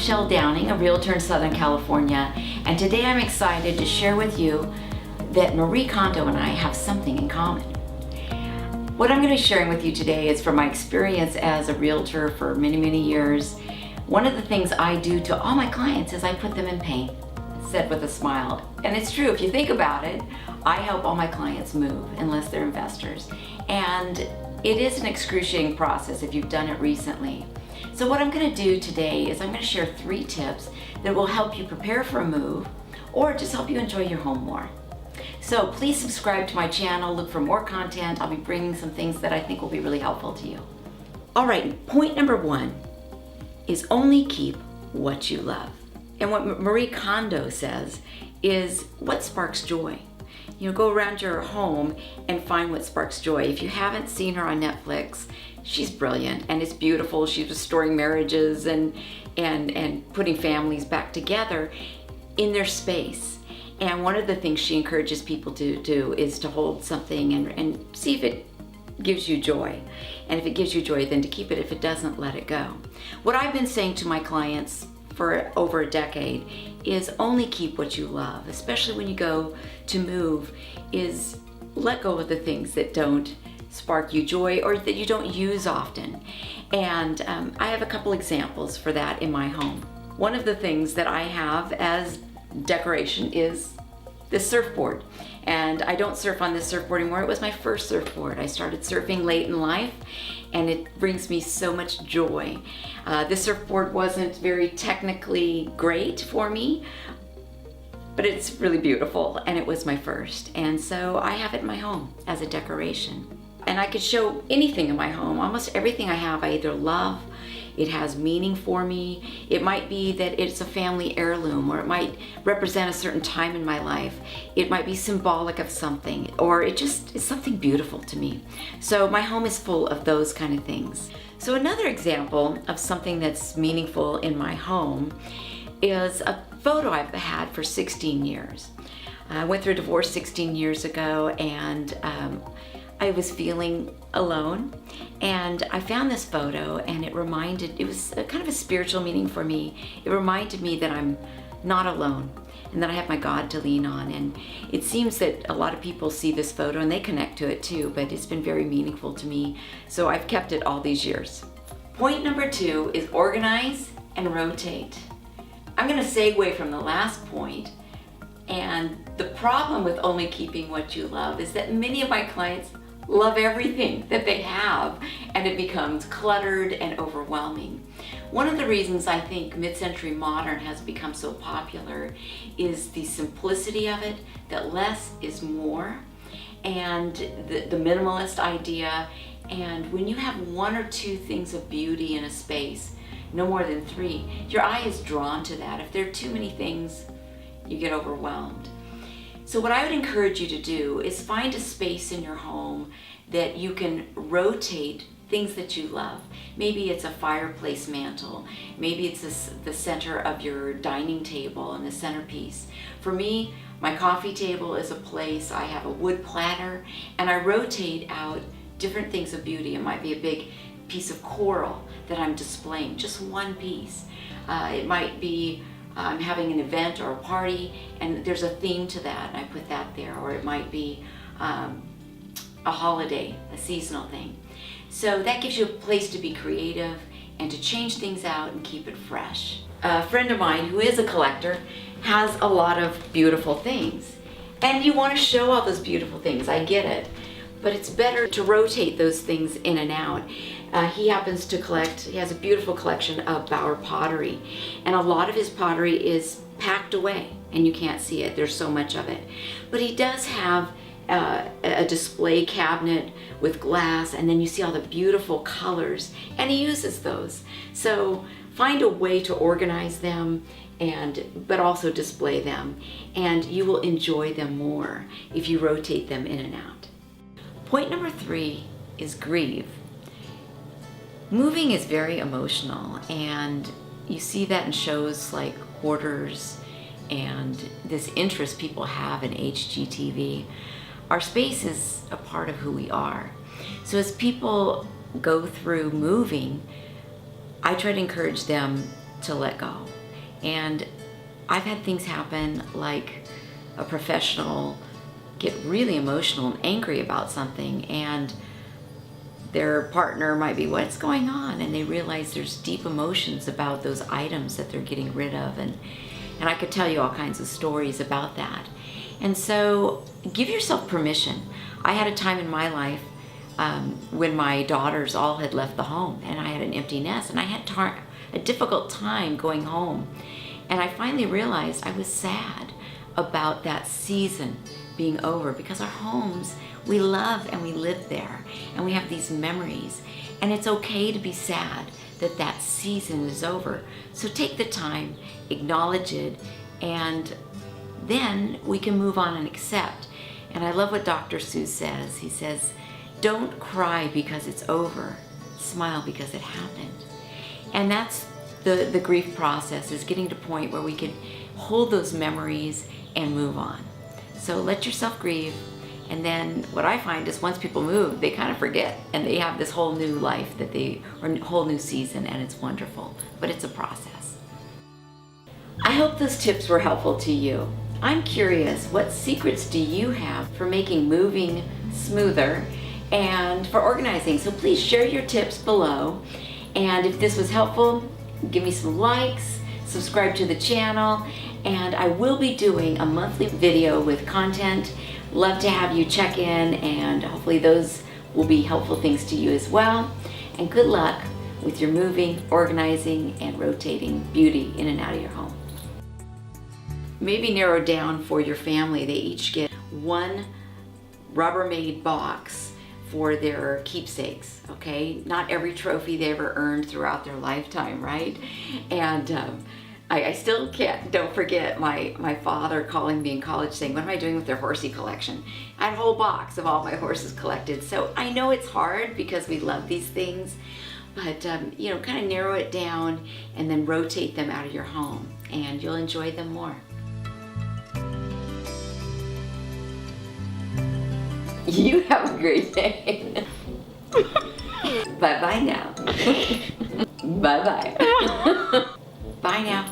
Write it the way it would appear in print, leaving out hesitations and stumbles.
Shel Downing, a realtor in Southern California, and today I'm excited to share with you that Marie Kondo and I have something in common. What I'm going to be sharing with you today is from my experience as a realtor for many, many years. One of the things I do to all my clients is I put them in pain, said with a smile. And it's true, if you think about it, I help all my clients move unless they're investors. And it is an excruciating process if you've done it recently. So what I'm going to do today is I'm going to share 3 tips that will help you prepare for a move or just help you enjoy your home more. So please subscribe to my channel, look for more content. I'll be bringing some things that I think will be really helpful to you. All right, point number 1 is only keep what you love. And what Marie Kondo says is what sparks joy. You know, go around your home and find what sparks joy. If you haven't seen her on Netflix, she's brilliant and it's beautiful. She's restoring marriages and putting families back together in their space. And one of the things she encourages people to do is to hold something and see if it gives you joy. And if it gives you joy, then to keep it. If it doesn't, let it go. What I've been saying to my clients for over a decade is only keep what you love, especially when you go to move, is let go of the things that don't spark you joy or that you don't use often. And I have a couple examples for that in my home. One of the things that I have as decoration is this surfboard. And I don't surf on this surfboard anymore. It was my first surfboard. I started surfing late in life and it brings me so much joy. This surfboard wasn't very technically great for me, but it's really beautiful and it was my first. And so I have it in my home as a decoration. And I could show anything in my home. Almost everything I have I either love, it has meaning for me. It might be that it's a family heirloom, or it might represent a certain time in my life. It might be symbolic of something, or it just is something beautiful to me. So my home is full of those kind of things. So another example of something that's meaningful in my home is a photo I've had for 16 years. I went through a divorce 16 years ago, and I was feeling alone, and I found this photo, and it was a kind of a spiritual meaning for me. It reminded me that I'm not alone and that I have my God to lean on. And it seems that a lot of people see this photo and they connect to it too, but it's been very meaningful to me. So I've kept it all these years. Point number 2 is organize and rotate. I'm going to segue from the last point. And the problem with only keeping what you love is that many of my clients love everything that they have, and it becomes cluttered and overwhelming. One of the reasons I think mid-century modern has become so popular is the simplicity of it, that less is more, and the minimalist idea. And when you have 1 or 2 things of beauty in a space, no more than 3, your eye is drawn to that. If there are too many things, you get overwhelmed. So what I would encourage you to do is find a space in your home that you can rotate things that you love. Maybe it's a fireplace mantle. Maybe it's the center of your dining table and the centerpiece. For me, my coffee table is a place. I have a wood platter, and I rotate out different things of beauty. It might be a big piece of coral that I'm displaying, just one piece. It might be I'm having an event or a party and there's a theme to that, and I put that there. Or it might be a holiday, a seasonal thing. So that gives you a place to be creative and to change things out and keep it fresh. A friend of mine who is a collector has a lot of beautiful things, and you want to show all those beautiful things, I get it. But it's better to rotate those things in and out. He happens to collect, he has a beautiful collection of Bauer pottery, and a lot of his pottery is packed away and you can't see it, there's so much of it. But he does have a display cabinet with glass, and then you see all the beautiful colors, and he uses those. So find a way to organize them but also display them, and you will enjoy them more if you rotate them in and out. Point number 3 is grieve. Moving is very emotional, and you see that in shows like Hoarders and this interest people have in HGTV. Our space is a part of who we are. So as people go through moving, I try to encourage them to let go. And I've had things happen like a professional get really emotional and angry about something, and their partner might be, what's going on? And they realize there's deep emotions about those items that they're getting rid of. And I could tell you all kinds of stories about that. And so give yourself permission. I had a time in my life when my daughters all had left the home and I had an empty nest, and I had a difficult time going home. And I finally realized I was sad about that season being over, because our homes, we love and we live there and we have these memories, and it's okay to be sad that that season is over. So take the time, acknowledge it, and then we can move on and accept. And I love what Dr. Seuss says. He says, don't cry because it's over, smile because it happened. And that's the grief process, is getting to a point where we can hold those memories and move on. So let yourself grieve. And then what I find is once people move, they kind of forget, and they have this whole new life or a whole new season, and it's wonderful, but it's a process. I hope those tips were helpful to you. I'm curious, what secrets do you have for making moving smoother and for organizing? So please share your tips below. And if this was helpful, give me some likes, subscribe to the channel, and I will be doing a monthly video with content. Love to have you check in, and hopefully those will be helpful things to you as well. And good luck with your moving, organizing, and rotating beauty in and out of your home. Maybe narrow down for your family. They each get one Rubbermaid box for their keepsakes, okay? Not every trophy they ever earned throughout their lifetime, right? And I still don't forget my father calling me in college saying, what am I doing with their horsey collection? I had a whole box of all my horses collected. So I know it's hard because we love these things, but you know, kind of narrow it down and then rotate them out of your home, and you'll enjoy them more. You have a great day. Bye-bye now. Bye-bye. Bye now.